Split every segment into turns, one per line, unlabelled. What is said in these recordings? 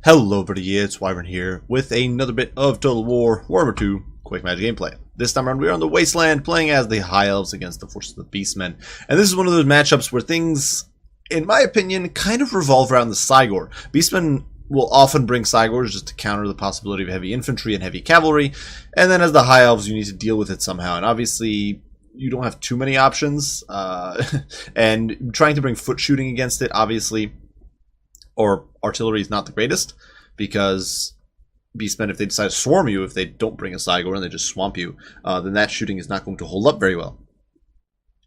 Hello everybody, it's Wyvern here with another bit of Total War Warhammer 2 Quick Magic gameplay. This time around we are on the Wasteland playing as the High Elves against the forces of the Beastmen. And this is one of those matchups where things, in my opinion, kind of revolve around the Cygor. Beastmen will often bring Cygors just to counter the possibility of heavy infantry and heavy cavalry. And then as the High Elves you need to deal with it somehow. And obviously you don't have too many options. And trying to bring foot shooting against it, obviously, or artillery is not the greatest, because Beastmen, if they decide to swarm you, if they don't bring a Cygor and they just swamp you, then that shooting is not going to hold up very well.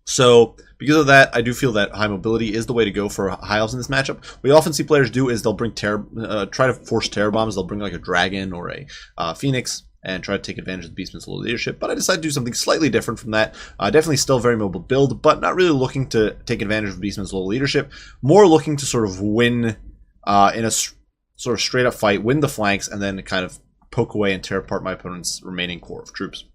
So, because of that, I do feel that high mobility is the way to go for High Elves in this matchup. What you often see players do is they'll bring try to force terror bombs. They'll bring like a dragon or a phoenix and try to take advantage of the Beastman's low leadership. But I decided to do something slightly different from that. Definitely still very mobile build, but not really looking to take advantage of Beastman's low leadership. More looking to sort of win in a sort of straight up fight, win the flanks, and then kind of poke away and tear apart my opponent's remaining core of troops.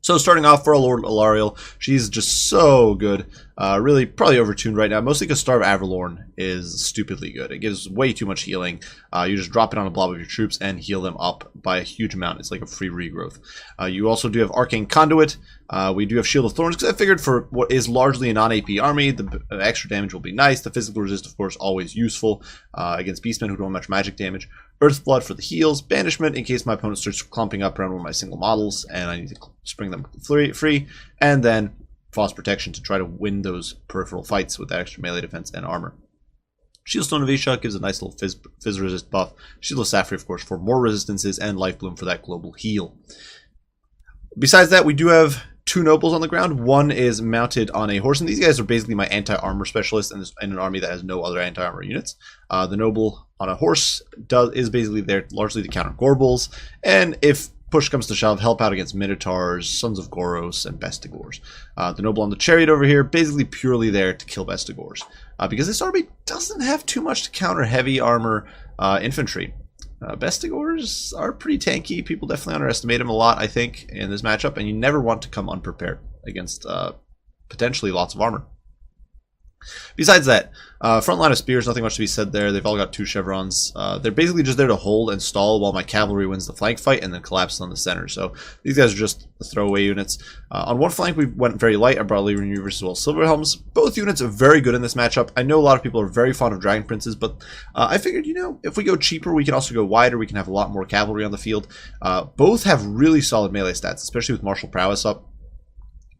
So starting off for our Lord Alariel, she's just so good. Really probably overtuned right now, mostly because Starve Avalorn is stupidly good. It gives way too much healing. You just drop it on a blob of your troops and heal them up by a huge amount. It's like a free regrowth. You also do have Arcane Conduit. We do have Shield of Thorns, because I figured for what is largely a non-AP army, the extra damage will be nice. The physical resist, of course, always useful against Beastmen who don't have much magic damage. Earth Blood for the heals. Banishment in case my opponent starts clumping up around one of my single models and I need to spring them free. And then Frost Protection to try to win those peripheral fights with that extra melee defense and armor. Shieldstone of Isha gives a nice little fizz resist buff. Shield of Saphir, of course, for more resistances, and Life Bloom for that global heal. Besides that, we do have two nobles on the ground. One is mounted on a horse, and these guys are basically my anti-armor specialists in an army that has no other anti-armor units. The noble on a horse is basically there largely to counter Gorbals, and if push comes to shove, help out against Minotaurs, Sons of Goros, and Bestigors. The noble on the chariot over here, basically purely there to kill Bestigors, because this army doesn't have too much to counter heavy armor infantry. Bestigors are pretty tanky. People definitely underestimate them a lot, I think, in this matchup, and you never want to come unprepared against potentially lots of armor. Besides that, front line of spears, nothing much to be said there. They've all got two chevrons. They're basically just there to hold and stall while my cavalry wins the flank fight and then collapses on the center. So these guys are just the throwaway units. On one flank, we went very light. I brought Illyrian Reavers as well as Silver Helms. Both units are very good in this matchup. I know a lot of people are very fond of Dragon Princes, but I figured, you know, if we go cheaper, we can also go wider. We can have a lot more cavalry on the field. Both have really solid melee stats, especially with martial prowess up.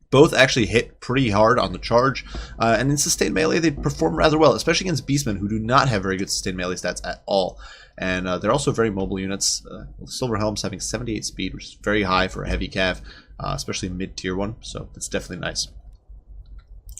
Both actually hit pretty hard on the charge, and in sustained melee they perform rather well, especially against Beastmen who do not have very good sustained melee stats at all. And they're also very mobile units. Silver Helms having 78 speed, which is very high for a heavy cav, especially mid-tier one, so that's definitely nice.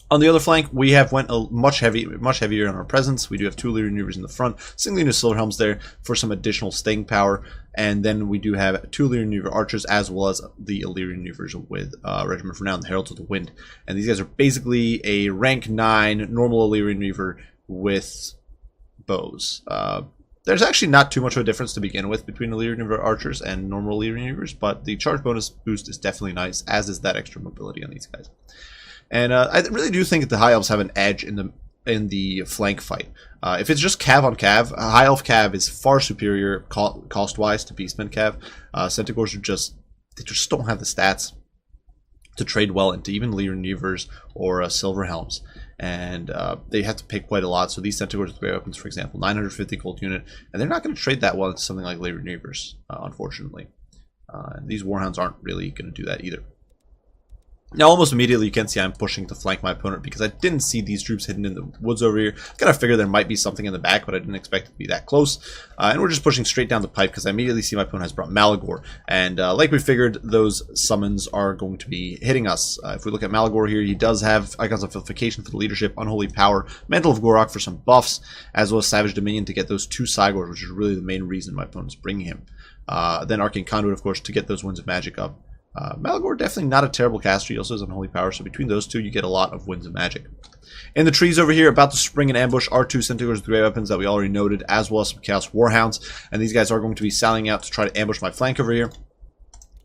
On the other flank, we have went much heavier on our presence. We do have two Illyrian Reavers in the front, single unit Silver Helms there for some additional staying power, and then we do have two Illyrian Reaver archers as well as the Illyrian Reavers with Regiment for now, the Heralds of the Wind. And these guys are basically a rank 9 normal Illyrian Reaver with bows. There's actually not too much of a difference to begin with between Illyrian Reaver archers and normal Illyrian Reavers, but the charge bonus boost is definitely nice, as is that extra mobility on these guys. And I really do think that the High Elves have an edge in the flank fight. If it's just cav on cav, High Elf cav is far superior cost-wise to Beastmen cav. Centaurs they just don't have the stats to trade well into even Illyrian Reavers or Silver Helms. And they have to pay quite a lot. So these Centaurs with Grey Weapons, for example, 950 gold unit, and they're not going to trade that well into something like Illyrian Reavers, unfortunately. And these Warhounds aren't really going to do that either. Now, almost immediately, you can see I'm pushing to flank my opponent because I didn't see these troops hidden in the woods over here. I kind of figured there might be something in the back, but I didn't expect it to be that close. And we're just pushing straight down the pipe because I immediately see my opponent has brought Malagor. And like we figured, those summons are going to be hitting us. If we look at Malagor here, he does have Icons of Vilification for the leadership, Unholy Power, Mantle of Gorok for some buffs, as well as Savage Dominion to get those two Cygors, which is really the main reason my opponent's bringing him. Then Arcane Conduit, of course, to get those Winds of Magic up. Malagor definitely not a terrible caster. He also has Unholy Power, so between those two you get a lot of Winds of Magic. In the trees over here, about to spring an ambush, are two Centaurs with Grey Weapons that we already noted, as well as some Chaos Warhounds, and these guys are going to be sallying out to try to ambush my flank over here.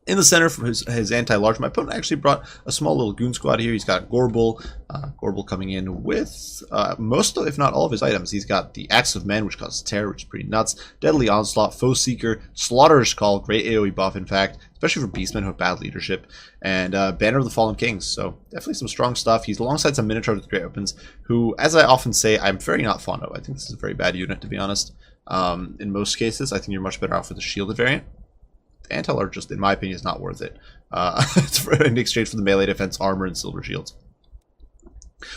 In the center for his anti-large, my opponent actually brought a small little goon squad here. He's got Gorbel coming in with most, if not all, of his items. He's got the Axe of Men, which causes terror, which is pretty nuts. Deadly Onslaught, Foe Seeker, Slaughterer's Call, great AoE buff, in fact, especially for Beastmen who have bad leadership, and Banner of the Fallen Kings. So definitely some strong stuff. He's alongside some Minotaurs with great weapons, who, as I often say, I'm very not fond of. I think this is a very bad unit, to be honest. In most cases, I think you're much better off with the shielded variant. Anti-large, just in my opinion, is not worth it. It's in exchange for the melee defense, armor, and silver shields.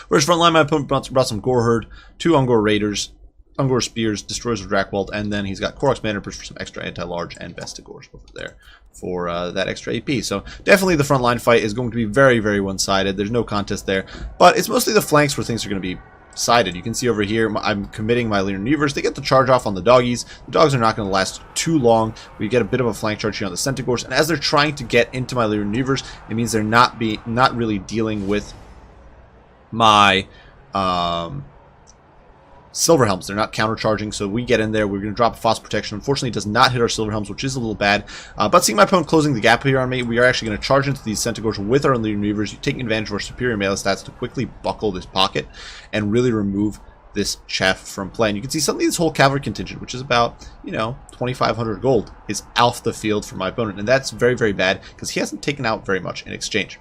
Whereas frontline, my opponent brought some Gore Herd, 2 Ungor Raiders, Ungor Spears, Destroyers of Drakwold, and then he's got Korok's Manipers for some extra anti-large and Vestigors over there for that extra AP. So definitely the frontline fight is going to be very, very one-sided. There's no contest there, but it's mostly the flanks where things are going to be sided. You can see over here, I'm committing my Leader Reavers. They get the charge off on the doggies. The dogs are not going to last too long. We get a bit of a flank charge here on the Centaurs, and as they're trying to get into my Leader Reavers, it means they're not really dealing with my Silver Helms. They're not countercharging, so we get in there. We're going to drop a Frost Protection. Unfortunately, it does not hit our Silver Helms, which is a little bad. But seeing my opponent closing the gap here on me, we are actually going to charge into these Centaurs with our Leader Reavers, taking advantage of our superior melee stats to quickly buckle this pocket and really remove this chaff from play. And you can see suddenly this whole cavalry contingent, which is about, 2,500 gold, is off the field for my opponent. And that's very, very bad because he hasn't taken out very much in exchange.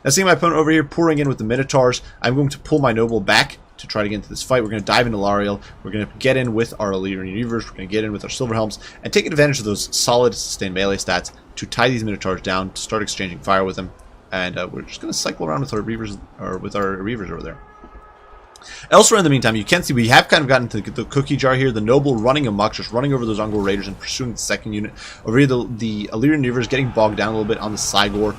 Now, seeing my opponent over here pouring in with the Minotaurs, I'm going to pull my Noble back to try to get into this fight. We're going to dive into Lariel. We're going to get in with our Leader Reavers. We're going to get in with our Silver Helms and take advantage of those solid sustained melee stats to tie these Minotaurs down, to start exchanging fire with them. And we're just going to cycle around with our Reavers, or with our Reavers over there. Elsewhere in the meantime, you can see we have kind of gotten to the cookie jar here. The Noble running amok, just running over those Ungor Raiders and pursuing the second unit. Over here, the Illyrian Reavers getting bogged down a little bit on the Cygor.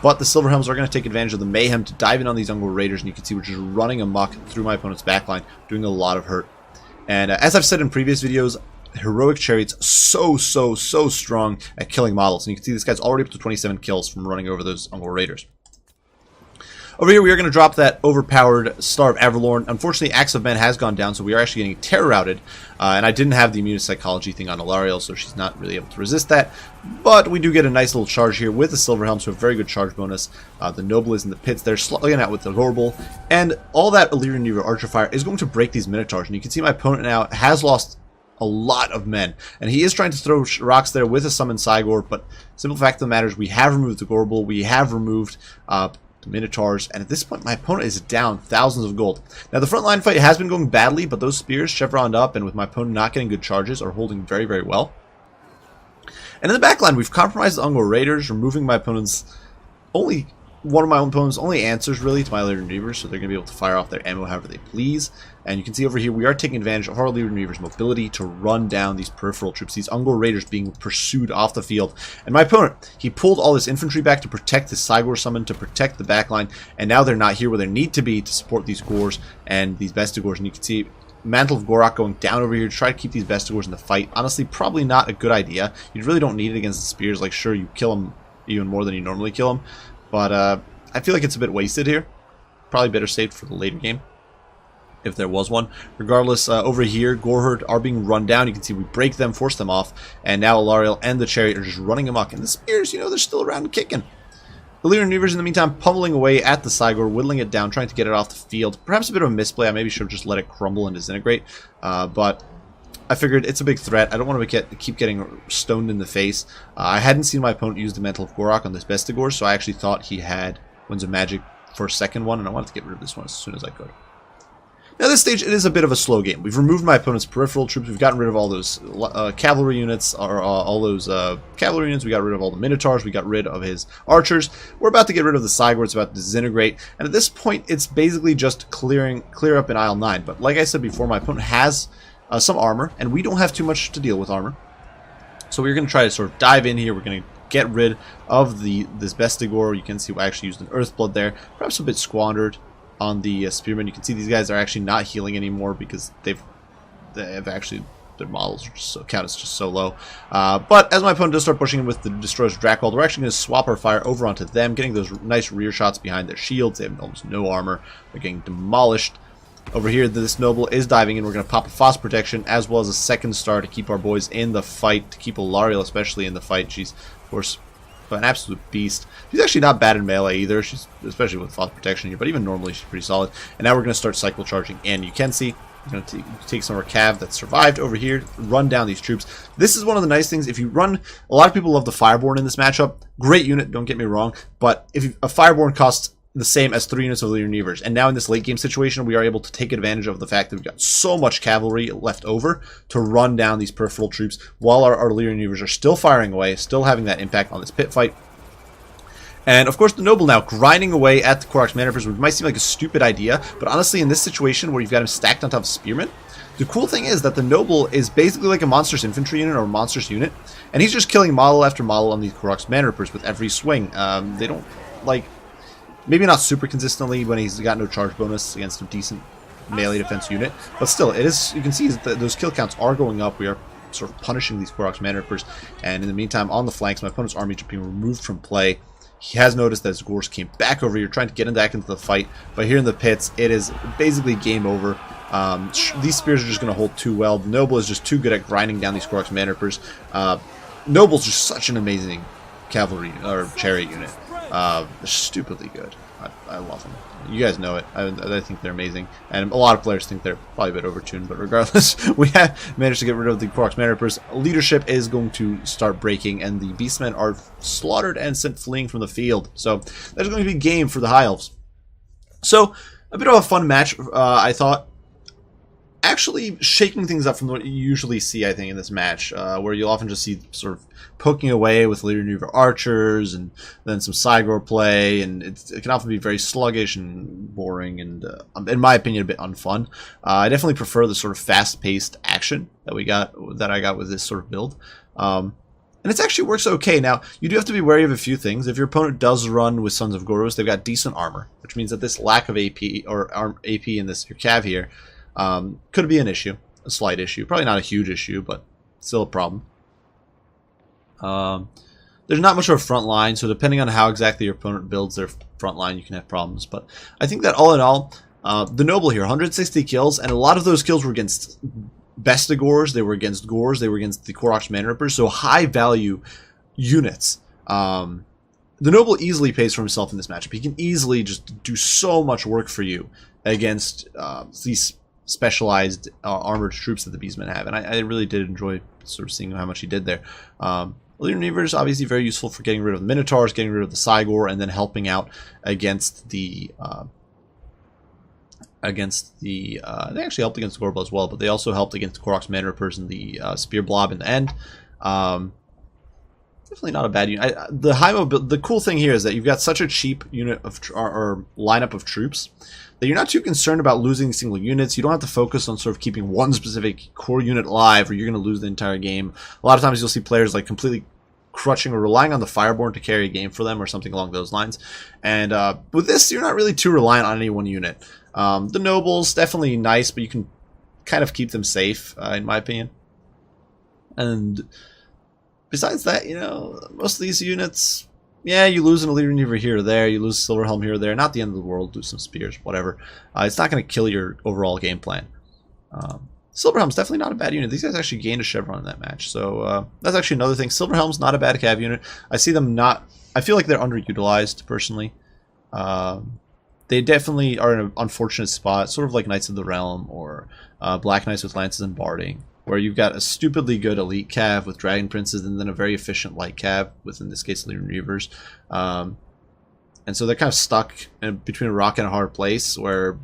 But the Silver Helms are going to take advantage of the mayhem to dive in on these Ungor Raiders. And you can see we're just running amok through my opponent's backline, doing a lot of hurt. And as I've said in previous videos, Heroic Chariot's so strong at killing models. And you can see this guy's already up to 27 kills from running over those Ungor Raiders. Over here, we are going to drop that overpowered Star of Everlorn. Unfortunately, Axe of Men has gone down, so we are actually getting terror routed. And I didn't have the immune psychology thing on Alariel, so she's not really able to resist that. But we do get a nice little charge here with the Silver Helm, so a very good charge bonus. The Noble is in the pits there, slugging out with the Gorbel. And all that Illyrian Reaver Archer Fire is going to break these Minotaurs. And you can see my opponent now has lost a lot of men, and he is trying to throw rocks there with a Summon Cygor, but simple fact of the matter is we have removed the Gorbel, we have removed the Minotaurs, and at this point my opponent is down thousands of gold. Now the frontline fight has been going badly, but those spears chevroned up, and with my opponent not getting good charges, are holding very, very well. And in the backline, we've compromised the Ungor Raiders, removing my opponent's one of my opponent's only answers really to my Leader Reavers, so they're going to be able to fire off their ammo however they please. And you can see over here we are taking advantage of our Leader Reavers' mobility to run down these peripheral troops, these Ungor Raiders being pursued off the field. And my opponent, he pulled all this infantry back to protect the Cygor summon, to protect the backline, and now they're not here where they need to be to support these Gors and these Vestigors. And you can see Mantle of Gorok going down over here to try to keep these Vestigors in the fight. Honestly, probably not a good idea. You really don't need it against the spears. Like, sure, you kill them even more than you normally kill them, but I feel like it's a bit wasted here. Probably better saved for the later game, if there was one. Regardless, over here, Goreherd are being run down. You can see we break them, force them off, and now Alariel and the Chariot are just running amok. And the spears, they're still around and kicking. The Leader Reavers, in the meantime, pummeling away at the Cygor, whittling it down, trying to get it off the field. Perhaps a bit of a misplay. I maybe should have just let it crumble and disintegrate, but I figured it's a big threat. I don't want to keep getting stoned in the face. I hadn't seen my opponent use the Mantle of Gorok on this Vestigor, so I actually thought he had Winds of Magic for a second one, and I wanted to get rid of this one as soon as I could. Now, at this stage, it is a bit of a slow game. We've removed my opponent's peripheral troops. We've gotten rid of all those cavalry units, cavalry units. We got rid of all the Minotaurs. We got rid of his archers. We're about to get rid of the Cygor. It's about to disintegrate. And at this point, it's basically just clear up in Isle 9. But like I said before, my opponent has some armor, and we don't have too much to deal with armor. So we're going to try to sort of dive in here. We're going to get rid of this Vestigor. You can see I actually used an Earthblood there. Perhaps a bit squandered on the Spearmen. You can see these guys are actually not healing anymore because they have actually, their models are just count is just so low. But as my opponent does start pushing in with the Destroyers of Drakwold, we're actually going to swap our fire over onto them, getting those nice rear shots behind their shields. They have almost no armor. They're getting demolished. Over here, this Noble is diving in. We're going to pop a Frost Protection as well as a second star to keep our boys in the fight, to keep Alariel especially in the fight. She's, of course, an absolute beast. She's actually not bad in melee either. She's, especially with Father Protection here, but even normally she's pretty solid. And now we're going to start cycle charging, and you can see we're going to take some of our cav that survived over here, run down these troops. This is one of the nice things. If you run, a lot of people love the Fireborn in this matchup. Great unit, don't get me wrong, but if a Fireborn costs the same as 3 units of Leader Reavers, and now in this late game situation, we are able to take advantage of the fact that we've got so much cavalry left over to run down these peripheral troops while our Leader Reavers are still firing away, still having that impact on this pit fight. And of course the Noble now grinding away at the Korok's Manipers, which might seem like a stupid idea, but honestly in this situation where you've got him stacked on top of Spearmen, the cool thing is that the Noble is basically like a Monstrous Infantry unit or a Monstrous unit, and he's just killing model after model on these Korok's Manipers with every swing. They don't, like, maybe not super consistently when he's got no charge bonus against a decent melee defense unit, but still, it is. You can see that those kill counts are going up. We are sort of punishing these Korok's Manipers, and in the meantime, on the flanks, my opponent's army is being removed from play. He has noticed that his Gors came back over here, trying to get back into the fight, but here in the pits, it is basically game over. These spears are just going to hold too well. The Noble is just too good at grinding down these Korok's Manipers. Noble's just such an amazing cavalry or chariot unit. They're stupidly good. I love them. You guys know it. I think they're amazing, and a lot of players think they're probably a bit overtuned, but regardless, we have managed to get rid of the Korok's Manipers. Leadership is going to start breaking, and the Beastmen are slaughtered and sent fleeing from the field. So there's going to be game for the High Elves. So a bit of a fun match, I thought. Actually shaking things up from what you usually see, I think, in this match, where you'll often just see sort of poking away with Leader Reaver archers and then some Cygor play, and it can often be very sluggish and boring and, in my opinion, a bit unfun. I definitely prefer the sort of fast-paced action that I got with this sort of build. And it actually works okay. Now, you do have to be wary of a few things. If your opponent does run with Sons of Goros, they've got decent armor, which means that this lack of AP or AP in this your cav here could be an issue, a slight issue. Probably not a huge issue, but still a problem. There's not much of a front line, so depending on how exactly your opponent builds their front line, you can have problems. But I think that all in all, the Noble here, 160 kills, and a lot of those kills were against Bestigors, they were against Gors, they were against the Korok's Manrippers, so high value units. The Noble easily pays for himself in this matchup. He can easily just do so much work for you against these specialized armored troops that the Beastmen have, and I really did enjoy sort of seeing how much he did there. Leader Reaver is obviously very useful for getting rid of the Minotaurs, getting rid of the Cygor, and then helping out against the they actually helped against the Gorbel as well, but they also helped against the Korok's Manrippers and the Spear Blob in the end. Definitely not a bad unit. The cool thing here is that you've got such a cheap unit of or lineup of troops that you're not too concerned about losing single units. You don't have to focus on sort of keeping one specific core unit alive, or you're going to lose the entire game. A lot of times you'll see players like completely crutching or relying on the Fireborn to carry a game for them or something along those lines. And with this, you're not really too reliant on any one unit. The Nobles, definitely nice, but you can kind of keep them safe, in my opinion. And besides that, you know, most of these units, yeah, you lose a Leader Reaver here or there, you lose Silverhelm here or there, not the end of the world, lose some spears, whatever. It's not going to kill your overall game plan. Silverhelm's definitely not a bad unit. These guys actually gained a Chevron in that match, so that's actually another thing. Silverhelm's not a bad cav unit. I see them not... I feel like they're underutilized, personally. They definitely are in an unfortunate spot, sort of like Knights of the Realm or Black Knights with Lances and Barding, where you've got a stupidly good elite cav with Dragon Princes and then a very efficient light cav with, in this case, Leader Reavers. And so they're kind of stuck between a rock and a hard place, where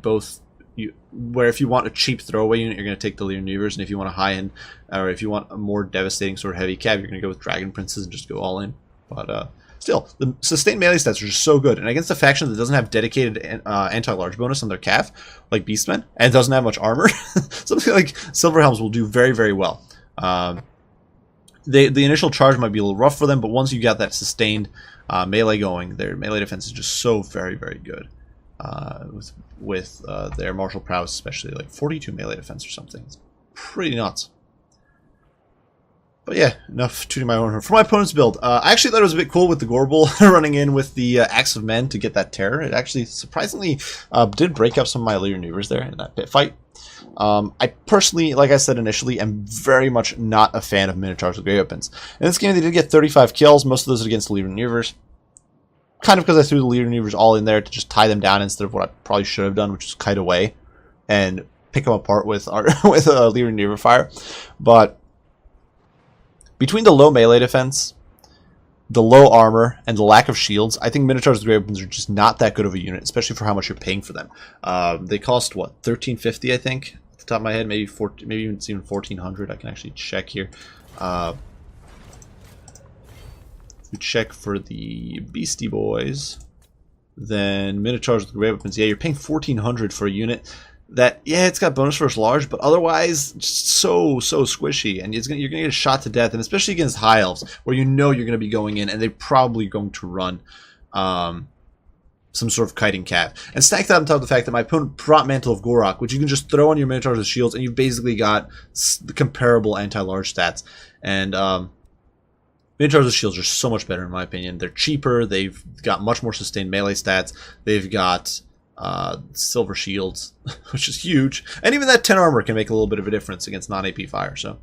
if you want a cheap throwaway unit, you're going to take the Leader Reavers, and if you want a high-end, or if you want a more devastating sort of heavy cav, you're going to go with Dragon Princes and just go all in. But still, the sustained melee stats are just so good, and against a faction that doesn't have dedicated anti-large bonus on their cav, like Beastmen, and doesn't have much armor, something like Silverhelms will do very, very well. The initial charge might be a little rough for them, but once you got that sustained melee going, their melee defense is just so very, very good. With their martial prowess, especially like 42 melee defense or something. It's pretty nuts. But yeah, enough tooting my own horn. For my opponent's build, I actually thought it was a bit cool with the Gorbel running in with the Axe of Men to get that terror. It actually surprisingly did break up some of my Leader Reavers there in that pit fight. I personally, like I said initially, am very much not a fan of Minotaurs with great weapons. In this game, they did get 35 kills, most of those against the Leader Maneuvers. Kind of because I threw the Leader Maneuvers all in there to just tie them down instead of what I probably should have done, which is kite away and pick them apart with with a Leader Maneuver fire. But between the low melee defense, the low armor, and the lack of shields, I think Minotaurs with great weapons are just not that good of a unit, especially for how much you're paying for them. They cost, what, 1350, I think, at the top of my head, maybe 14, maybe even 1400. I can actually check here. If we check for the Beastie Boys, then Minotaurs with great weapons, yeah, you're paying 1400 for a unit that, yeah, it's got bonus versus large, but otherwise just so squishy, and you're gonna get shot to death, and especially against high elves, where you know you're gonna be going in, and they're probably going to run some sort of kiting cav. And stack that on top of the fact that my opponent brought Mantle of Gorok, which you can just throw on your Minotaurs with shields, and you've basically got the comparable anti-large stats. And Minotaurs with shields are so much better in my opinion. They're cheaper. They've got much more sustained melee stats. They've got silver shields, which is huge, and even that 10 armor can make a little bit of a difference against non-AP fire. So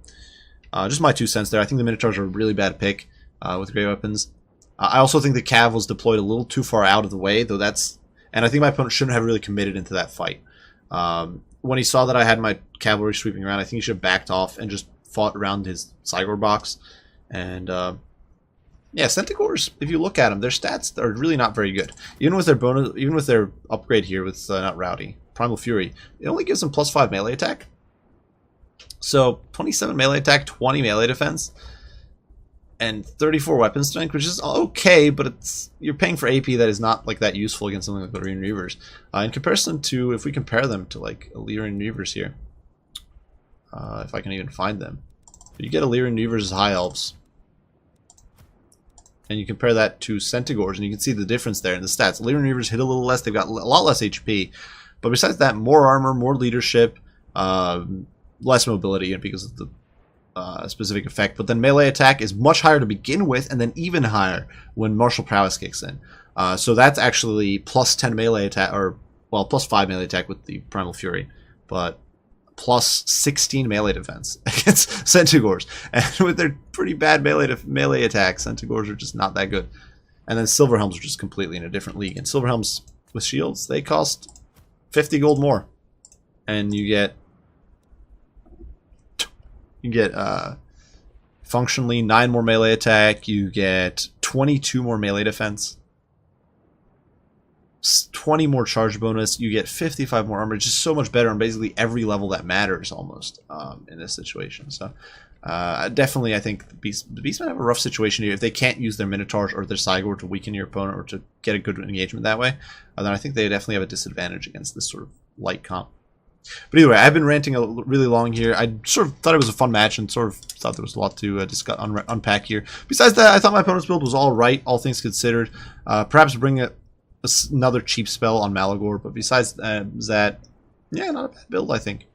just my 2 cents there. I think the Minotaurs are a really bad pick with great weapons. I also think the cav was deployed a little too far out of the way, though and I think my opponent shouldn't have really committed into that fight. When he saw that I had my cavalry sweeping around, I think he should have backed off and just fought around his Cygor box. And yeah, Centaurs, if you look at them, their stats are really not very good. Even with their bonus, even with their upgrade here with not Rowdy, Primal Fury, it only gives them +5 melee attack. So 27 melee attack, 20 melee defense, and 34 weapon strength, which is okay, but you're paying for AP that is not like that useful against something like the Leader Reavers. In comparison to, if we compare them to like a Leader Reavers here, if I can even find them, you get a Leader Reavers as high elves. And you compare that to Centaurs, and you can see the difference there in the stats. Leader Reavers hit a little less. They've got a lot less HP. But besides that, more armor, more leadership, less mobility because of the specific effect. But then melee attack is much higher to begin with, and then even higher when martial prowess kicks in. So that's actually +10 melee attack, or, well, +5 melee attack with the Primal Fury. But +16 melee defense against Centaurs, and with their pretty bad melee attacks, Centaurs are just not that good. And then Silver Helms are just completely in a different league. And Silver Helms with shields, they cost 50 gold more, and you get functionally 9 more melee attack. You get 22 more melee defense, 20 more charge bonus, you get 55 more armor, just so much better on basically every level that matters almost in this situation. So definitely I think the Beastmen have a rough situation here. If they can't use their Minotaurs or their Cygor to weaken your opponent or to get a good engagement that way, then I think they definitely have a disadvantage against this sort of light comp. But either way, I've been ranting really long here. I sort of thought it was a fun match and sort of thought there was a lot to discuss, unpack here. Besides that, I thought my opponent's build was all right, all things considered. Perhaps bring another cheap spell on Malagor, but besides that, yeah, not a bad build, I think.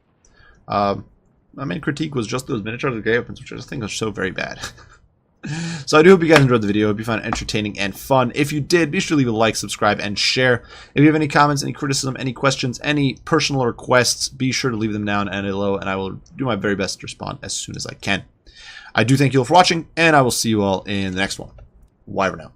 My main critique was just those Minotaurs with great weapons, which I just think are so very bad. So I do hope you guys enjoyed the video. I hope you found it entertaining and fun. If you did, be sure to leave a like, subscribe, and share. If you have any comments, any criticism, any questions, any personal requests, be sure to leave them down and below, and I will do my very best to respond as soon as I can. I do thank you all for watching, and I will see you all in the next one. Wyvern out.